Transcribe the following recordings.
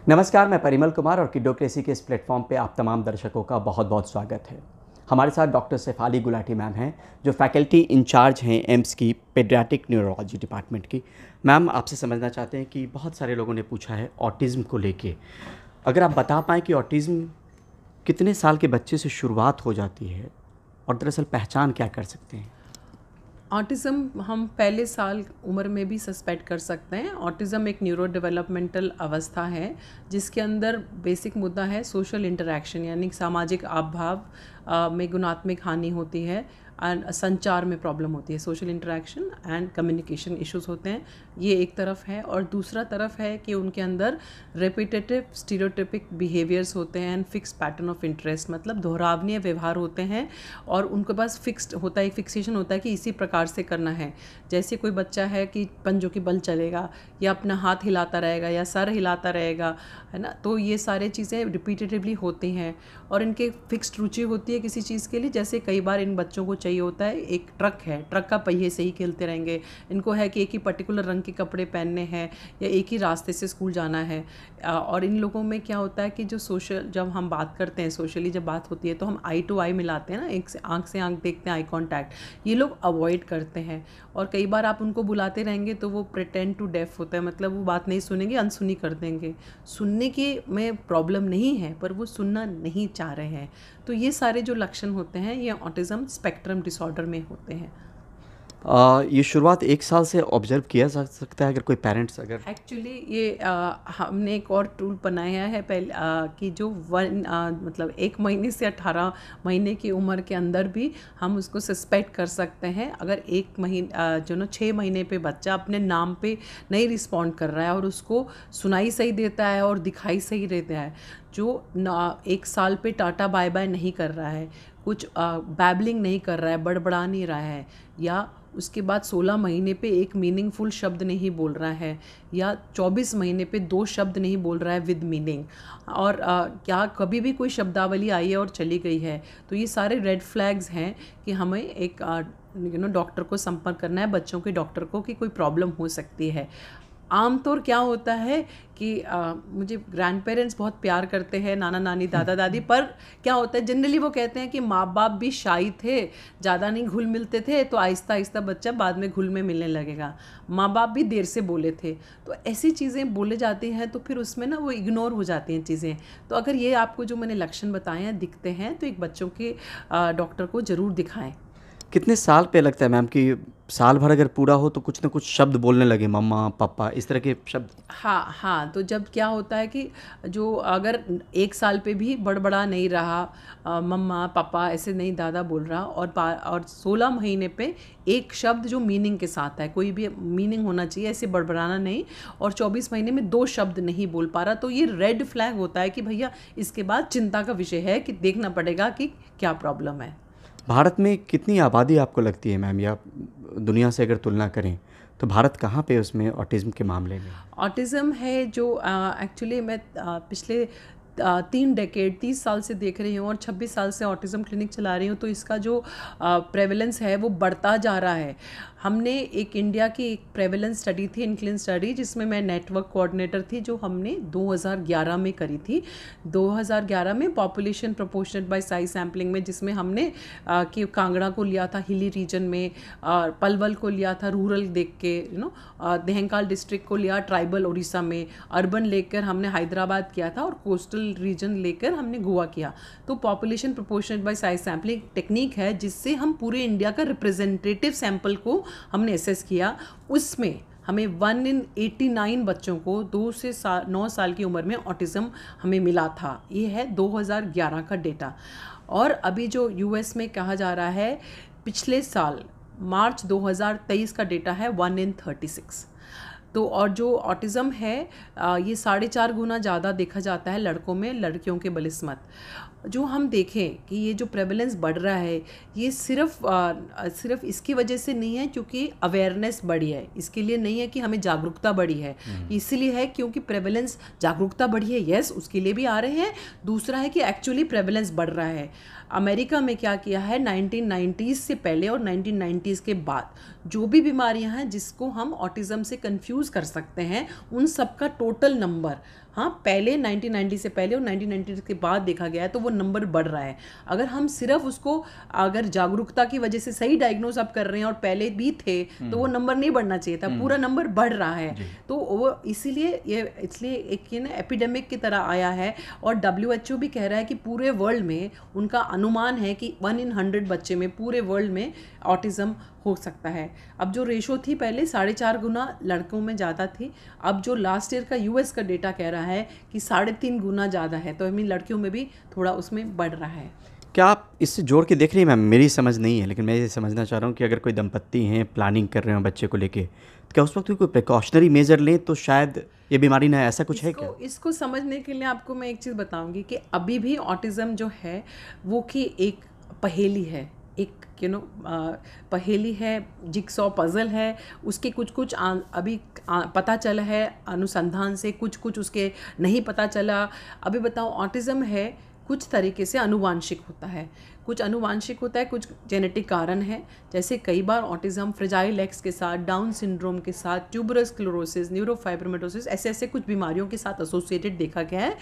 नमस्कार, मैं परिमल कुमार और किडोक्रेसी के इस प्लेटफॉर्म पे आप तमाम दर्शकों का बहुत बहुत स्वागत है। हमारे साथ डॉक्टर शेफाली गुलाटी मैम हैं, जो फैकल्टी इंचार्ज हैं एम्स की पेडियाट्रिक न्यूरोलॉजी डिपार्टमेंट की। मैम, आपसे समझना चाहते हैं कि बहुत सारे लोगों ने पूछा है ऑटिज़्म को लेके। अगर आप बता पाएँ कि ऑटिज़्म कितने साल के बच्चे से शुरुआत हो जाती है और दरअसल पहचान क्या कर सकते हैं? ऑटिज़म हम पहले साल उम्र में भी सस्पेक्ट कर सकते हैं। ऑटिज़म एक न्यूरो डेवलपमेंटल अवस्था है जिसके अंदर बेसिक मुद्दा है सोशल इंटरैक्शन, यानी सामाजिक आप भाव में गुणात्मक हानि होती है एंड संचार में प्रॉब्लम होती है। Social interaction and communication issues होते हैं, ये एक तरफ है। और दूसरा तरफ है कि उनके अंदर रेपिटेटिव स्टीरियोटिपिक बिहेवियर्स होते हैं and fix pattern of interest, मतलब दोहरावनीय व्यवहार होते हैं और उनके पास फिक्स्ड होता है, एक फिक्सेशन होता है कि इसी प्रकार से करना है। जैसे कोई बच्चा है कि पंजों की बल चलेगा या अपना हाथ हिलाता रहेगा या सर हिलाता रहेगा, है ना, तो ये सारे चीज़ें रिपीटेटिवली होती हैं और इनके फिक्स्ड रुचि होती है किसी चीज़ के लिए। जैसे कई बार इन बच्चों को चाहिए होता है, एक ट्रक है, ट्रक का पहिए से ही खेलते रहेंगे। इनको है कि एक ही पर्टिकुलर रंग के कपड़े पहनने हैं या एक ही रास्ते से स्कूल जाना है। और इन लोगों में क्या होता है कि जो सोशल, जब हम बात करते हैं सोशली, जब बात होती है तो हम आई टू आई मिलाते हैं ना, एक से आंख देखते हैं, आई कांटेक्ट, ये लोग अवॉइड करते हैं। और कई बार आप उनको बुलाते रहेंगे तो वो प्रिटेंड टू डेफ होता है, मतलब वो बात नहीं सुनेंगे, अनसुनी कर देंगे। सुनने के में प्रॉब्लम नहीं है पर वो सुनना नहीं चाह रहे हैं। तो ये सारे जो लक्षण होते हैं ये ऑटिज़म स्पेक्ट्रम डिसऑर्डर में होते हैं। ये शुरुआत 1 साल से ऑब्जर्व किया जा सकता है अगर कोई पेरेंट्स अगर एक्चुअली ये हमने एक और टूल बनाया है पहले कि जो मतलब 1 महीने से 18 महीने की उम्र के अंदर भी हम उसको सस्पेक्ट कर सकते हैं। अगर 1 महीने जो ना 6 महीने पे बच्चा अपने नाम पे नहीं रिस्पॉन्ड कर रहा है और उसको सुनाई सही देता है और दिखाई सही देता है, जो 1 साल पे टाटा बाय बाय नहीं कर रहा है, कुछ बैबलिंग नहीं कर रहा है, बड़बड़ा नहीं रहा है, या उसके बाद 16 महीने पे एक मीनिंगफुल शब्द नहीं बोल रहा है, या 24 महीने पे 2 शब्द नहीं बोल रहा है विद मीनिंग, और क्या कभी भी कोई शब्दावली आई है और चली गई है, तो ये सारे रेड फ्लैग्स हैं कि हमें एक डॉक्टर को संपर्क करना है, बच्चों के डॉक्टर को, कि कोई प्रॉब्लम हो सकती है। आमतौर क्या होता है कि मुझे ग्रैंड पेरेंट्स बहुत प्यार करते हैं, नाना नानी दादा दादी, पर क्या होता है जनरली वो कहते हैं कि माँ बाप भी शाई थे, ज़्यादा नहीं घुल मिलते थे, तो आहिस्ता आहिस्ता बच्चा बाद में घुल में मिलने लगेगा। माँ बाप भी देर से बोले थे, तो ऐसी चीज़ें बोले जाती हैं तो फिर उसमें ना वो इग्नोर हो जाती हैं चीज़ें। तो अगर ये आपको जो मैंने लक्षण बताए हैं दिखते हैं तो एक बच्चों के डॉक्टर को ज़रूर दिखाएं। कितने साल पे लगता है मैम कि साल भर अगर पूरा हो तो कुछ ना कुछ शब्द बोलने लगे, मम्मा पापा इस तरह के शब्द? हाँ हाँ, तो जब क्या होता है कि जो अगर 1 साल पे भी बड़बड़ा नहीं रहा, मम्मा पापा ऐसे नहीं दादा बोल रहा, और 16 महीने पे एक शब्द जो मीनिंग के साथ है, कोई भी मीनिंग होना चाहिए, ऐसे बड़बड़ाना नहीं, और 24 महीने में 2 शब्द नहीं बोल पा रहा, तो ये रेड फ्लैग होता है कि भैया इसके बाद चिंता का विषय है, कि देखना पड़ेगा कि क्या प्रॉब्लम है। भारत में कितनी आबादी आपको लगती है मैम, या दुनिया से अगर तुलना करें तो भारत कहाँ पे उसमें ऑटिज़्म के मामले में? ऑटिज़म है जो एक्चुअली मैं पिछले 30 साल से देख रही हूँ और 26 साल से ऑटिज़म क्लिनिक चला रही हूँ, तो इसका जो प्रेवलेंस है वो बढ़ता जा रहा है। हमने एक इंडिया की एक प्रेवलेंस स्टडी थी, इनक्लिन स्टडी, जिसमें मैं नेटवर्क कोऑर्डिनेटर थी, जो हमने 2011 में करी थी। 2011 में population proportionate bye size sampling में, जिसमें हमने कि कांगड़ा को लिया था हिली रीजन में, पलवल को लिया था रूरल देख के, देहंकाल डिस्ट्रिक्ट को लिया ट्राइबल उड़ीसा में, अर्बन लेकर हमने हैदराबाद किया था, और कोस्टल रीजन लेकर हमने गोवा किया। तो population proportionate bye size sampling technique है जिससे हम पूरे इंडिया का रिप्रेजेंटेटिव सैंपल को हमने एसेस किया। उसमें हमें 1 in 89 बच्चों को 2 से 9 साल की उम्र में ऑटिज़म हमें मिला था। ये है 2011 का डेटा। और अभी जो यूएस में कहा जा रहा है, पिछले साल मार्च 2023 का डेटा है 1 in 36। तो और जो ऑटिज़म है ये 4.5 गुना ज़्यादा देखा जाता है लड़कों में लड़कियों के बनिस्बत। जो हम देखें कि ये जो प्रेवलेंस बढ़ रहा है, ये सिर्फ इसकी वजह से नहीं है क्योंकि अवेयरनेस बढ़ी है, इसके लिए नहीं है कि हमें जागरूकता बढ़ी है, इसलिए है क्योंकि प्रेवलेंस, जागरूकता बढ़ी है, यस उसके लिए भी आ रहे हैं। दूसरा है कि एक्चुअली प्रेवलेंस बढ़ रहा है। अमेरिका में क्या किया है, 1990s से पहले और 1990s के बाद जो भी बीमारियां हैं जिसको हम ऑटिज़म से कंफ्यूज कर सकते हैं, उन सब का टोटल नंबर हाँ, पहले 1990 से पहले और 1990 के बाद देखा गया है तो वो नंबर बढ़ रहा है। अगर हम सिर्फ उसको अगर जागरूकता की वजह से सही डायग्नोज अब कर रहे हैं और पहले भी थे तो वो नंबर नहीं बढ़ना चाहिए था, पूरा नंबर बढ़ रहा है। तो वो इसीलिए इसलिए एक ये ना एपिडेमिक की तरह आया है। और WHO भी कह रहा है कि पूरे वर्ल्ड में उनका अनुमान है कि 1 in 100 बच्चे में पूरे वर्ल्ड में ऑटिज़म हो सकता है। अब जो रेशो थी पहले 4.5 गुना लड़कों में ज़्यादा थी, अब जो लास्ट ईयर का US का डेटा कह रहा है कि 3.5 गुना ज़्यादा है। तो लड़कियों में भी थोड़ा उसमें बढ़ रहा है। क्या आप इससे जोड़ के देख रही हैं मैम? मेरी समझ नहीं है, लेकिन मैं ये समझना चाह रहा हूँ कि अगर कोई दंपत्ति हैं, प्लानिंग कर रहे हो बच्चे को लेके, तो क्या उस वक्त कोई प्रिकॉशनरी मेजर लें तो शायद ये बीमारी ना है, ऐसा कुछ है क्या? इसको समझने के लिए आपको मैं एक चीज़ बताऊंगी कि अभी भी ऑटिज़म जो है वो कि एक पहेली है, एक पहेली है, जिक्सॉ पजल है। उसके कुछ अभी पता चला है अनुसंधान से, कुछ उसके नहीं पता चला। अभी बताओ, ऑटिज़म है कुछ तरीके से अनुवांशिक होता है, कुछ अनुवांशिक होता है, कुछ जेनेटिक कारण है। जैसे कई बार ऑटिज़म फ्रेजाइल एक्स के साथ, डाउन सिंड्रोम के साथ, ट्यूबरस स्क्लेरोसिस, न्यूरोफाइब्रोमेटोसिस ऐसे कुछ बीमारियों के साथ एसोसिएटेड देखा गया है।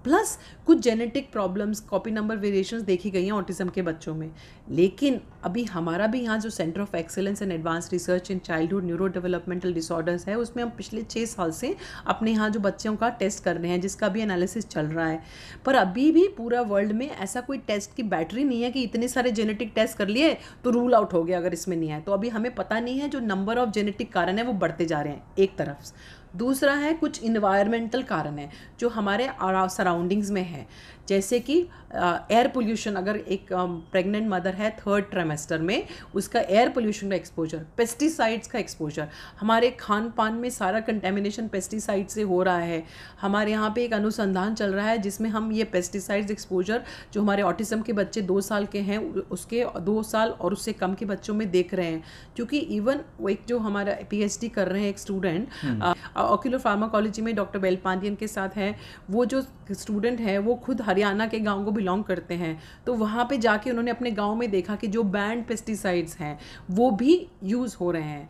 प्लस कुछ genetic problems, copy number variations देखी गई हैं ऑटिज़म के बच्चों में। लेकिन अभी हमारा भी यहाँ जो centre of excellence and advance research in childhood neuro developmental disorders है, उसमें हम पिछले 6 साल से अपने यहाँ जो बच्चों का टेस्ट कर रहे हैं, जिसका भी एनालिसिस चल रहा है। पर अभी भी पूरा वर्ल्ड में ऐसा कोई टेस्ट की बैटरी नहीं है कि इतने सारे जेनेटिक टेस्ट कर लिए तो रूल आउट हो गया अगर इसमें नहीं है। तो अभी हमें पता नहीं है, जो नंबर ऑफ जेनेटिक कारण है वो बढ़ते जा रहे हैं एक तरफ। दूसरा है कुछ इन्वायरमेंटल कारण है जो हमारे सराउंडिंग्स में है, जैसे कि एयर पोल्यूशन। अगर एक प्रेग्नेंट मदर है 3rd ट्राइमेस्टर में, उसका एयर पोल्यूशन का एक्सपोजर, पेस्टिसाइड्स का एक्सपोजर, हमारे खान पान में सारा कंटेमिनेशन पेस्टिसाइड से हो रहा है। हमारे यहाँ पे एक अनुसंधान चल रहा है जिसमें हम ये पेस्टिसाइड्स एक्सपोजर जो हमारे ऑटिज़म के बच्चे 2 साल के हैं, उसके 2 साल और उससे कम के बच्चों में देख रहे हैं। क्योंकि इवन वो एक जो हमारा PhD कर रहे हैं एक स्टूडेंट ऑक्यूलर फार्माकोलॉजी में डॉक्टर बेलपांडियन के साथ हैं, वो जो स्टूडेंट है वो खुद हरियाणा के गांव को बिलोंग करते हैं। तो वहाँ पे जाके उन्होंने अपने गांव में देखा कि जो बैंड पेस्टिसाइड्स हैं वो भी यूज़ हो रहे हैं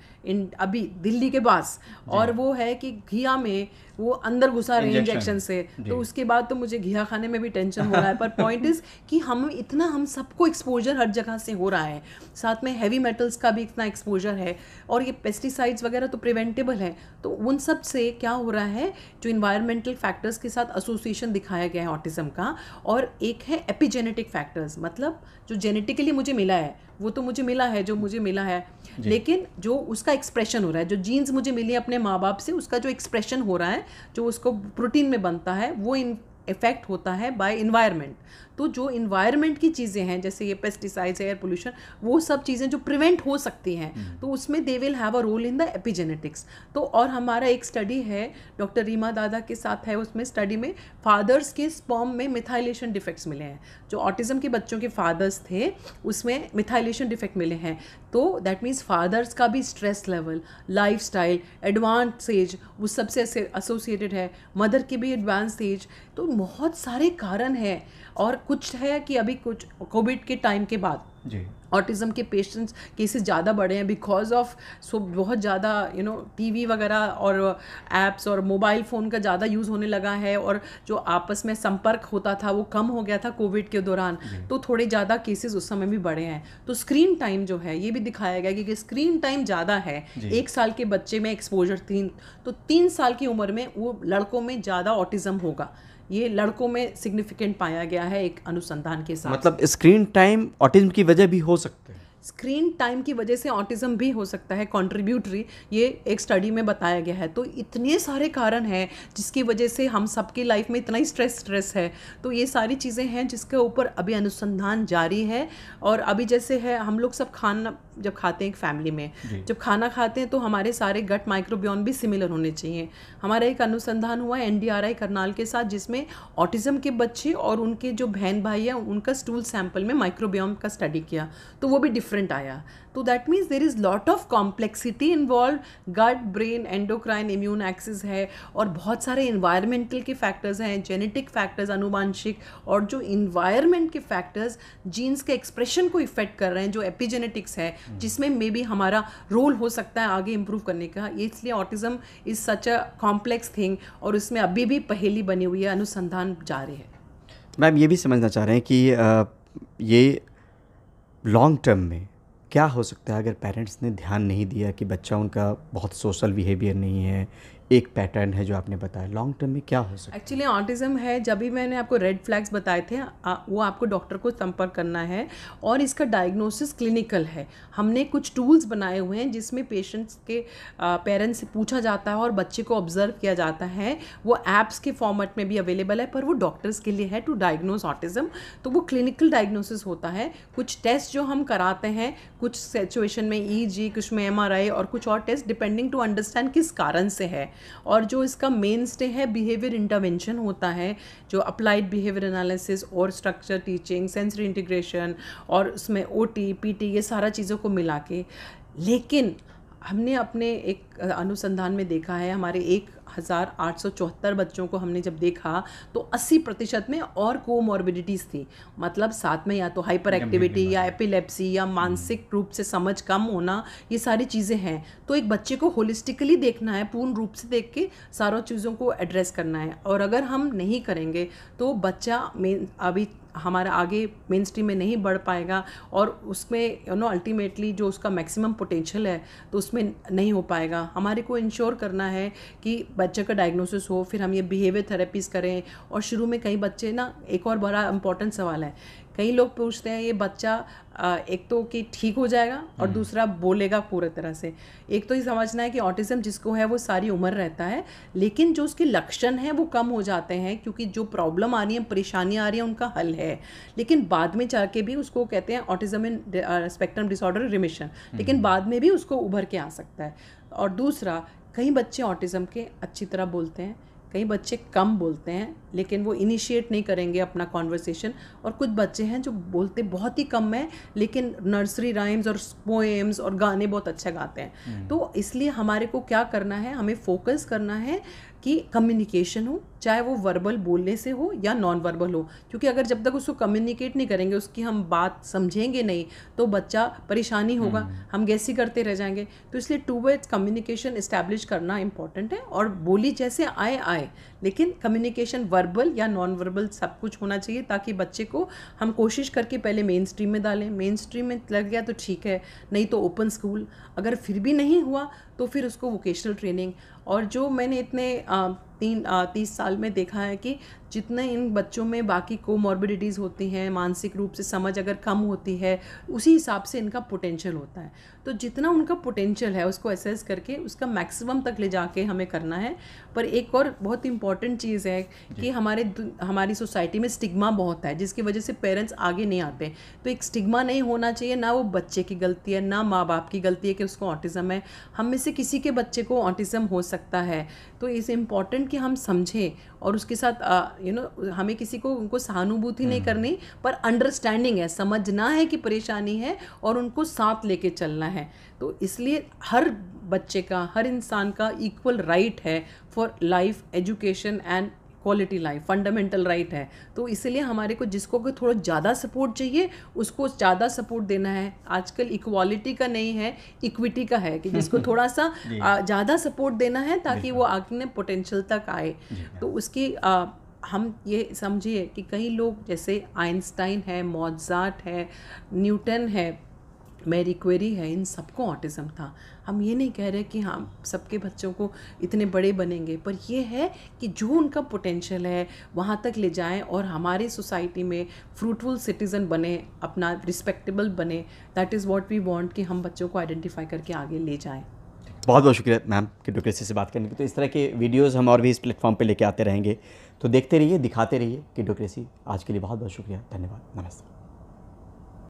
अभी दिल्ली के पास, और वो है कि घिया में वो अंदर घुसा रहे हैं इंजेक्शन से। तो उसके बाद तो मुझे घिया खाने में भी टेंशन हो रहा है। पर पॉइंट इज़ कि हम सबको एक्सपोजर हर जगह से हो रहा है, साथ में हैवी मेटल्स का भी इतना एक्सपोजर है, और ये पेस्टिसाइड्स वगैरह तो प्रिवेंटेबल है। तो उन सब से क्या हो रहा है, जो इन्वायरमेंटल फैक्टर्स के साथ एसोसिएशन दिखाया गया है ऑटिज़म का। और एक है एपिजेनेटिक फैक्टर्स, मतलब जो जेनेटिकली मुझे मिला है वो तो मुझे मिला है जो मुझे मिला है, लेकिन जो उसका एक्सप्रेशन हो रहा है, जो जीन्स मुझे मिली है अपने माँ बाप से, उसका जो एक्सप्रेशन हो रहा है, जो उसको प्रोटीन में बनता है, वो इफेक्ट होता है बाय इन्वायरमेंट। तो जो इन्वायरमेंट की चीज़ें हैं, जैसे ये पेस्टिसाइड्स, एयर पोल्यूशन, वो सब चीज़ें जो प्रिवेंट हो सकती हैं, तो उसमें they will have a role in the epigenetics. तो और हमारा एक स्टडी है डॉक्टर रीमा दादा के साथ है, उसमें स्टडी में फादर्स के स्पर्म में मिथाइलेशन डिफेक्ट्स मिले हैं। जो ऑटिज़म के बच्चों के फादर्स थे उसमें मिथाइलेशन डिफेक्ट मिले हैं। तो दैट मीन्स फादर्स का भी stress level, lifestyle, advance age वो सबसे एसोसिएटेड है, मदर की भी एडवांस एज। तो बहुत सारे कारण हैं। और कुछ है कि अभी कुछ कोविड के टाइम के बाद जी ऑटिज़म के पेशेंट्स केसेस ज़्यादा बढ़े हैं बिकॉज ऑफ बहुत ज़्यादा टीवी वगैरह और एप्स और मोबाइल फ़ोन का ज़्यादा यूज़ होने लगा है, और जो आपस में संपर्क होता था वो कम हो गया था कोविड के दौरान। तो थोड़े ज़्यादा केसेस उस समय भी बढ़े हैं। तो स्क्रीन टाइम जो है ये भी दिखाया गया कि स्क्रीन टाइम ज़्यादा है। 1 साल के बच्चे में एक्सपोजर 3 साल की उम्र में वो लड़कों में ज़्यादा ऑटिज़म होगा। ये लड़कों में सिग्निफिकेंट पाया गया है एक अनुसंधान के साथ। मतलब स्क्रीन टाइम ऑटिज्म की वजह भी हो सकते हैं? स्क्रीन टाइम की वजह से ऑटिज़म भी हो सकता है कंट्रीब्यूटरी, ये एक स्टडी में बताया गया है। तो इतने सारे कारण हैं जिसकी वजह से हम सबकी लाइफ में इतना ही स्ट्रेस है। तो ये सारी चीज़ें हैं जिसके ऊपर अभी अनुसंधान जारी है। और अभी जैसे है हम लोग सब खाना जब खाते हैं एक फैमिली में, जब खाना खाते हैं तो हमारे सारे गट माइक्रोबियोम भी सिमिलर होने चाहिए। हमारा एक अनुसंधान हुआ है NDRI करनाल के साथ, जिसमें ऑटिज़म के बच्चे और उनके जो बहन भाई हैं उनका स्टूल सैंपल में माइक्रोबियोम का स्टडी किया, तो वो भी डिफरेंट डिफरेंट आया। तो that means there is lot of complexity involve, gut brain endocrine immune axis है, और बहुत सारे इन्वायरमेंटल के फैक्टर्स हैं, जेनेटिक फैक्टर्स अनुवांशिक, और जो इन्वायरमेंट के फैक्टर्स जीन्स के एक्सप्रेशन को इफेक्ट कर रहे हैं, जो एपिजेनेटिक्स है, जिसमें मे बी हमारा रोल हो सकता है आगे इम्प्रूव करने का। ये इसलिए autism is such a complex thing, और इसमें अभी भी पहेली बनी हुई है, अनुसंधान जारी है। मैम ये भी समझना चाह रहे हैं कि ये लॉन्ग टर्म में क्या हो सकता है अगर पेरेंट्स ने ध्यान नहीं दिया कि बच्चा उनका बहुत सोशल बिहेवियर नहीं है, एक पैटर्न है जो आपने बताया, लॉन्ग टर्म में क्या हो सकता है? एक्चुअली ऑटिज़म है, जब भी मैंने आपको रेड फ्लैग्स बताए थे, वो आपको डॉक्टर को संपर्क करना है, और इसका डायग्नोसिस क्लिनिकल है। हमने कुछ टूल्स बनाए हुए हैं जिसमें पेशेंट्स के पेरेंट्स से पूछा जाता है और बच्चे को ऑब्जर्व किया जाता है। वो ऐप्स के फॉर्मेट में भी अवेलेबल है, पर वो डॉक्टर्स के लिए है टू डायग्नोज ऑटिज़म। तो वो क्लिनिकल डायग्नोसिस होता है। कुछ टेस्ट जो हम कराते हैं, कुछ सिचुएशन में EEG, कुछ में MRI, और कुछ और टेस्ट डिपेंडिंग टू अंडरस्टैंड किस कारण से है। और जो इसका मेन स्टे है, बिहेवियर इंटरवेंशन होता है, जो अप्लाइड बिहेवियर एनालिसिस और स्ट्रक्चर टीचिंग, सेंसरी इंटीग्रेशन, और उसमें OT, PT, ये सारा चीज़ों को मिला के। लेकिन हमने अपने एक अनुसंधान में देखा है, हमारे 1874 बच्चों को हमने जब देखा तो 80% में और कोमॉर्बिडिटीज़ थी। मतलब साथ में या तो हाइपर एक्टिविटी या एपिलेप्सी या मानसिक रूप से समझ कम होना, ये सारी चीज़ें हैं। तो एक बच्चे को होलिस्टिकली देखना है, पूर्ण रूप से देख के सारों चीज़ों को एड्रेस करना है। और अगर हम नहीं करेंगे तो बच्चा अभी हमारा आगे मेन स्ट्रीम में नहीं बढ़ पाएगा, और उसमें अल्टीमेटली जो उसका मैक्सिमम पोटेंशियल है तो उसमें नहीं हो पाएगा। हमारे को इंश्योर करना है कि बच्चे का डायग्नोसिस हो, फिर हम ये बिहेवियर थेरेपीज़ करें। और शुरू में कई बच्चे ना, एक और बड़ा इंपॉर्टेंट सवाल है, कई लोग पूछते हैं ये बच्चा एक तो कि ठीक हो जाएगा और दूसरा बोलेगा पूरी तरह से। एक तो ये समझना है कि ऑटिज़म जिसको है वो सारी उम्र रहता है, लेकिन जो उसके लक्षण हैं वो कम हो जाते हैं, क्योंकि जो प्रॉब्लम आ रही है, परेशानियाँ आ रही हैं, उनका हल है। लेकिन बाद में जाके भी उसको कहते हैं ऑटिज़म इन स्पेक्ट्रम डिसऑर्डर रिमिशन, लेकिन बाद में भी उसको उभर के आ सकता है। और दूसरा, कई बच्चे ऑटिज़म के अच्छी तरह बोलते हैं, कई बच्चे कम बोलते हैं, लेकिन वो इनिशिएट नहीं करेंगे अपना कॉन्वर्सेशन। और कुछ बच्चे हैं जो बोलते बहुत ही कम है, लेकिन नर्सरी राइम्स और पोएम्स और गाने बहुत अच्छा गाते हैं। तो इसलिए हमारे को क्या करना है, हमें फोकस करना है कि कम्युनिकेशन हो, चाहे वो वर्बल बोलने से हो या नॉन वर्बल हो। क्योंकि अगर जब तक उसको कम्युनिकेट नहीं करेंगे, उसकी हम बात समझेंगे नहीं, तो बच्चा परेशानी होगा, हम गैसी करते रह जाएंगे। तो इसलिए टू वे कम्युनिकेशन इस्टेब्लिश करना इंपॉर्टेंट है। और बोली जैसे आए, लेकिन कम्युनिकेशन वर्बल या नॉन वर्बल सब कुछ होना चाहिए, ताकि बच्चे को हम कोशिश करके पहले मेन स्ट्रीम में डालें। मेन स्ट्रीम में लग गया तो ठीक है, नहीं तो ओपन स्कूल। अगर फिर भी नहीं हुआ तो फिर उसको वोकेशनल ट्रेनिंग। और जो मैंने इतने 30 साल में देखा है कि जितने इन बच्चों में बाकी कोमॉर्बिडिटीज़ होती हैं, मानसिक रूप से समझ अगर कम होती है, उसी हिसाब से इनका पोटेंशियल होता है। तो जितना उनका पोटेंशियल है उसको असेस करके उसका मैक्सिमम तक ले जाके हमें करना है। पर एक और बहुत इंपॉर्टेंट चीज़ है कि हमारी सोसाइटी में स्टिग्मा बहुत है, जिसकी वजह से पेरेंट्स आगे नहीं आते। तो एक स्टिग्मा नहीं होना चाहिए, ना वो बच्चे की गलती है, ना माँ बाप की गलती है कि उसको ऑटिज़म है। हम में से किसी के बच्चे को ऑटिज़म हो सकता है। तो इस इम्पॉर्टेंट कि हम समझें, और उसके साथ हमें किसी को उनको सहानुभूति नहीं करनी, पर अंडरस्टैंडिंग है, समझना है कि परेशानी है और उनको साथ लेके चलना है। तो इसलिए हर बच्चे का, हर इंसान का इक्वल राइट है for life, education and quality life, fundamental right है। तो इसलिए हमारे को जिसको को थोड़ा ज़्यादा सपोर्ट चाहिए उसको ज़्यादा सपोर्ट देना है। आजकल इक्वालिटी का नहीं है, इक्विटी का है, कि जिसको थोड़ा सा ज़्यादा सपोर्ट देना है ताकि वो आगे पोटेंशियल तक आए। तो उसकी हम ये समझिए कि कई लोग जैसे आइंस्टाइन है, मोज़ार्ट है, न्यूटन है, मैरी क्वेरी है, इन सबको ऑटिज़म था। हम ये नहीं कह रहे कि हम सबके बच्चों को इतने बड़े बनेंगे, पर ये है कि जो उनका पोटेंशियल है वहाँ तक ले जाएं और हमारी सोसाइटी में फ्रूटफुल सिटीज़न बने, अपना रिस्पेक्टेबल बने। That is what we want, कि हम बच्चों को आइडेंटिफाई करके आगे ले जाएं। बहुत बहुत शुक्रिया मैम किडोक्रेसी से बात करने की। तो इस तरह के वीडियोस हम और भी इस प्लेटफॉर्म पे लेके आते रहेंगे, तो देखते रहिए, दिखाते रहिए किडोक्रेसी। आज के लिए बहुत बहुत शुक्रिया, धन्यवाद, नमस्ते।